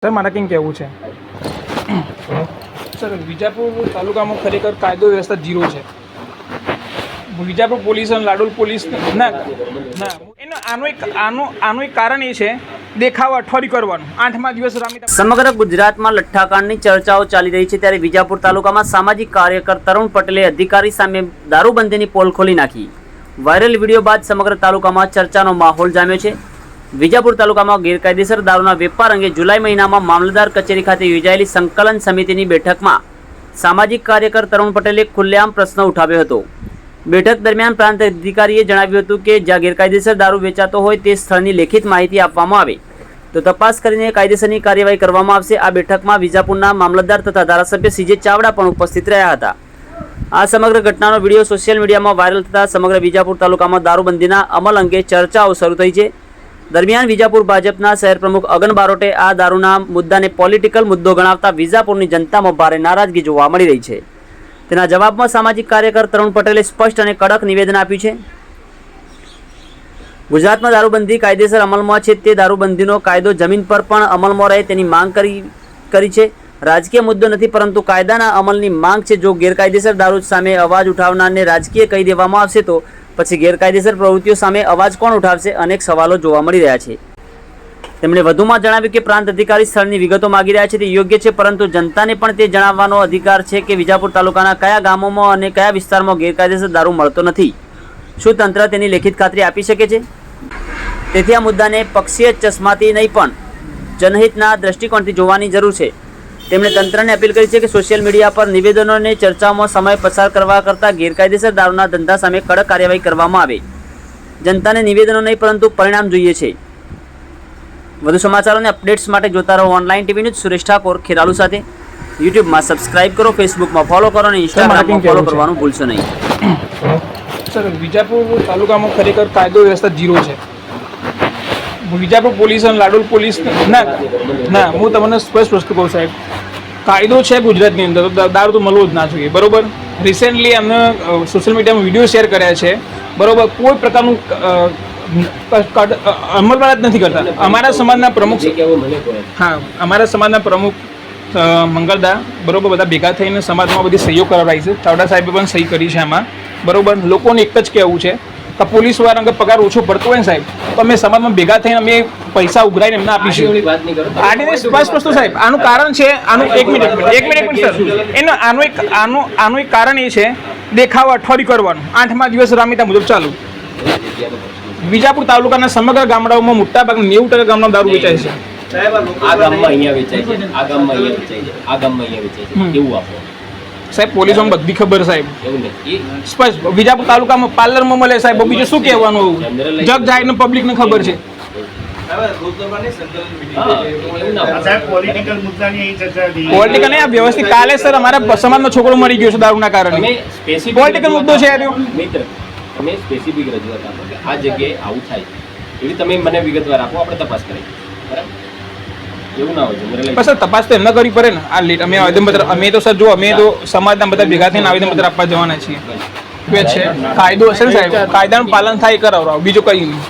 Sir મારે કંઈ કહેવું છે સર વિજાપુર તાલુકામાં ખરેખર કાયદો વ્યવસ્થા ઝીરો છે. વિજાપુર પોલીસ અને લાડોલ પોલીસ ના આનું એક કારણ એ છે દેખાવ અઠવાડિયું કરવાનું. 8મા દિવસ રામી. સમગ્ર ગુજરાતમાં લઠ્ઠાકાંડની ચર્ચાઓ ચાલી રહી છે ત્યારે વિજાપુર તાલુકામાં સામાજિક કાર્યકર તરુણ પટેલે અધિકારી સામે દારૂબંધીની પોલ ખોલી નાખી. વાયરલ વિડીયો બાદ સમગ્ર તાલુકામાં ચર્ચાનો માહોલ જામ્યો છે. વિજાપુર તાલુકામાં ગેરકાયદેસર દારૂના વેપાર અંગે જુલાઈ મહિનામાં મામલતદાર કચેરી ખાતે યોજાયેલી સંકલન સમિતિની બેઠકમાં સામાજિક કાર્યકર તરુણ પટેલે ખુલ્લેઆમ પ્રશ્ન ઉઠાવ્યો હતો. બેઠક દરમિયાન પ્રાંત અધિકારીએ જણાવ્યું હતું કે જ્યાં ગેરકાયદેસર દારૂ વેચાતો હોય તે સ્થળની લેખિત માહિતી આપવામાં આવે તો તપાસ કરીને કાયદેસરની કાર્યવાહી કરવામાં આવશે. આ બેઠકમાં વિજાપુરના મામલતદાર તથા ધારાસભ્ય સીજે ચાવડા પણ ઉપસ્થિત રહ્યા હતા. આ સમગ્ર ઘટનાનો વિડીયો સોશિયલ મીડિયામાં વાયરલ થતાં સમગ્ર વિજાપુર તાલુકામાં દારૂબંધીના અમલ અંગે ચર્ચાઓ શરૂ થઈ છે. દરમિયાન વિજાપુર ભાજપના શહેર પ્રમુખ અગન બારોટે આ દારૂના મુદ્દાને પોલિટિકલ મુદ્દો ગણાવતા વિજાપુરની જનતામાં ભારે નારાજગી જોવા મળી રહી છે. તેના જવાબમાં સામાજિક કાર્યકર તરુણ પટેલે સ્પષ્ટ અને કડક નિવેદન આપ્યું છે. ગુજરાતમાં દારૂબંધી કાયદેસર અમલમાં છે તે દારૂબંધીનો કાયદો જમીન પર પણ અમલમાં રહે તેની માંગ કરી છે. રાજકીય મુદ્દો નથી પરંતુ કાયદાના અમલની માંગ છે. જો ગેરકાયદેસર દારૂ સામે અવાજ ઉઠાવનારને રાજકીય કહી દેવામાં આવશે તો પછી ગેરકાયદેસર પ્રવૃત્તિઓ સામે અવાજ કોણ ઉઠાવશે? અનેક સવાલો જોવા મળી રહ્યા છે. તેમણે વધુમાં જણાવ્યું કે પ્રાંત અધિકારી સ્થળની વિગતો માગી રહ્યા છે તે યોગ્ય છે પરંતુ જનતાને પણ તે જણાવવાનો અધિકાર છે કે વિજાપુર તાલુકાના કયા ગામોમાં અને કયા વિસ્તારમાં ગેરકાયદેસર દારૂ મળતો નથી. શું તંત્ર તેની લેખિત ખાતરી આપી શકે છે? તેથી આ મુદ્દાને પક્ષીય ચશ્માથી નહીં પણ જનહિતના દ્રષ્ટિકોણથી જોવાની જરૂર છે. તેમણે તંત્રને અપીલ કરી છે કે સોશિયલ મીડિયા પર નિવેદનો અને ચર્ચાઓમાં સમય પસાર કરવા કરતાં ગેરકાયદેસર દારૂના ધંધા સામે કડક કાર્યવાહી કરવામાં આવે. જનતાને નિવેદનો નહીં પરંતુ પરિણામ જોઈએ છે. વધુ સમાચારો અને અપડેટ્સ માટે જોતા રહો online TV news. Suresh Thakor Kheralu સાથે. યુટ્યુબમાં સબસ્ક્રાઇબ કરો, ફેસબુકમાં ફોલો કરો અને ઇન્સ્ટાગ્રામમાં ફોલો કરવાનું ભૂલશો નહીં. સર વિજાપુર તાલુકામાં ખરેખર કાયદો વ્યવસ્થા ઝીરો છે. વિજાપુર પોલીસ અને લાડોલ પોલીસ ના હું તમને સ્પષ્ટ વસ્તુ કહું સાહેબ, કાયદો છે ગુજરાતની અંદર તો દારૂ તો મળવો જ ના જોઈએ. બરોબર. રિસેન્ટલી અમને સોશિયલ મીડિયામાં વિડીયો શેર કર્યા છે. બરોબર. કોઈ પ્રકારનું અમલવાળા જ નથી કરતા. અમારા સમાજના પ્રમુખ, હા, અમારા સમાજના પ્રમુખ મંગળદા, બરોબર, બધા ભેગા થઈને સમાજમાં બધી સહીઓ કરાવડાવી છે. ચાવડા સાહેબે પણ સહી કરી છે આમાં. બરોબર. લોકોને એક જ કહેવું છે કે પોલીસ વાળા અંગે પગાર ઓછો પડતો હોય ને સાહેબ તો અમે સમાજમાં ભેગા થઈને અમે પૈસા ઉઘરાઈને એમને આપીશું. આની સ્પષ્ટ વસ્તુ સાહેબ, આનું કારણ છે, આનું એક મિનિટ સર, એનો આનું એક કારણ એ છે દેખાવ અઠવાડિયું કરવાનું. 8મા દિવસ રામીતા મુજબ ચાલુ. વિજાપુર તાલુકાના સમગ્ર ગામડાઓમાં મોટાભાગના 90% ગામના દારૂ વેચાય છે. આ ગામમાં અહીંયા વેચાય છે, આ ગામમાં અહીંયા વેચાય છે, આ ગામમાં અહીંયા વેચાય છે, એવું આપો સાહેબ. પોલીસોમાં બધી ખબર સાહેબ, એવું નથી સ્પષ્ટ. વિજાપુર તાલુકામાં પાર્લરમાં મળે સાહેબ, બીજું શું કહેવાનું? જગ જાહેરને પબ્લિકને ખબર છે. પોલિટિકલ નહીં, આ વ્યવસ્થિત. કાલે સર અમારા સમાજનો છોકરો મરી ગયો છે દારૂના કારણે. પોલિટિકલ મુદ્દો છે મિત્ર. તમે સ્પેસિફિક રજૂઆત આપો કે આ જગ્યાએ આવું થાય એવી તમે મને વિગતવાર આપો, આપણે તપાસ કરીએ. બરાબર. એવું ના હોય સર, તપાસ તો એમને કરવી પડે ને. આ લેટ અમે આવેદનપત્ર, અમે તો સર જો અમે તો સમાજના બધા ભેગા થઈને આવેદનપત્ર આપવા જવાના છીએ. કાયદો હશે ને સાહેબ, કાયદાનું પાલન થાય એ કરાવડાવો, બીજું કંઈ નહીં.